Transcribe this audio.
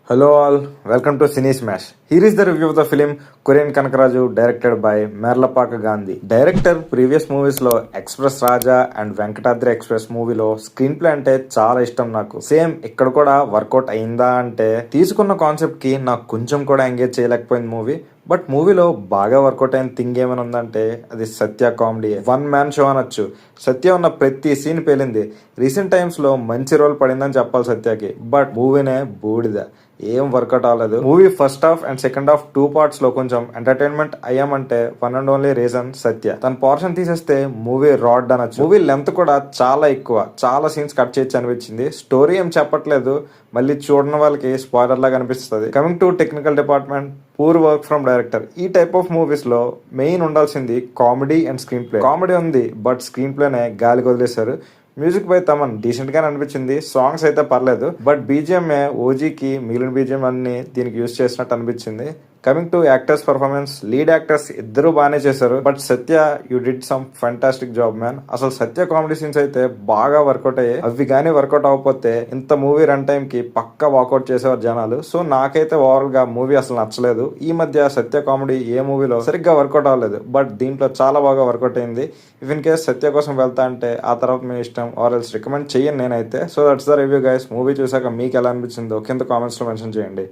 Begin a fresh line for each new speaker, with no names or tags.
Hello all, welcome to Cine Smash. Here is the review of the film Korean Kanakaraju directed by Merlapaka Gandhi. Director previous movies లో express Raja and Venkatadri express మూవీలో screen play అంటే చాలా ఇష్టం నాకు. Same ఇక్కడ కూడా work out అయిందా అంటే తీసుకున్న కాన్సెప్ట్ కి నాకు కొంచెం కూడా ఎంగేజ్ చేయలేకపోయింది మూవీ. బట్ మూవీలో బాగా వర్కౌట్ అయిన థింగ్ ఏమైనా ఉందంటే అది సత్య కామెడీ. వన్ మ్యాన్ షో అనొచ్చు. సత్య ఉన్న ప్రతి సీన్ పేలింది. రీసెంట్ టైమ్స్ లో మంచి రోల్ పడిందని చెప్పాలి సత్యకి. బట్ మూవీనే బూడిద, ఏం వర్కౌట్ అవ్వలేదు. Movie first half and second half 2 parts లో కొంచెం ఎంటర్టైన్మెంట్ అయ్యామంటే one and only reason Satya. తన పోర్షన్ తీసేస్తే మూవీ రాడ్ అనొచ్చు. మూవీ లెంత్ కూడా చాలా ఎక్కువ, చాలా సీన్స్ కట్ చేయొచ్చు అనిపించింది. స్టోరీ ఏం చెప్పట్లేదు, మళ్ళీ చూడని వాళ్ళకి స్పాయిలర్ లాగా అనిపిస్తుంది. Coming to technical department, poor work from director. ఈ టైప్ ఆఫ్ మూవీస్ లో మెయిన్ ఉండాల్సింది comedy and screen play. Comedy ఉంది బట్ స్క్రీన్ ప్లేనే గాలికి వదిలేశారు. మ్యూజిక్ బై తమన్ డీసెంట్ గానే అనిపించింది. సాంగ్స్ అయితే పర్లేదు, బట్ బీజిఎం ఓజీకి మిగిలిన బీజిఎం అన్ని దీనికి యూజ్ చేసినట్టు అనిపించింది. Coming to actors performance, lead actors ఇద్దరు బాగానే చేశారు. But Satya you did some fantastic job man. అసలు సత్య కామెడీ సీన్స్ అయితే బాగా వర్కౌట్ అయ్యాయి. అవి కానీ వర్కౌట్ అవ్వకపోతే ఇంత మూవీ రన్ టైం కి పక్కా వాకౌట్ చేసేవారు జనాలు. సో నాకైతే ఓవరాల్ గా మూవీ అసలు నచ్చలేదు. ఈ మధ్య సత్య కామెడీ ఏ మూవీలో సరిగ్గా వర్కౌట్ అవ్వలేదు, బట్ దీంట్లో చాలా బాగా వర్కౌట్ అయింది. ఇఫ్ ఇన్ కేస్ సత్య కోసం వెళ్తా అంటే ఆ తర్వాత మీ ఇష్టం, ఆర్ ఎల్స్ రికమెండ్ చెయ్యను నేనైతే. So that's the review guys. Movie చూసాక మీకు ఎలా అనిపించిందో కింద కామెంట్స్ లో మెన్షన్ చేయండి.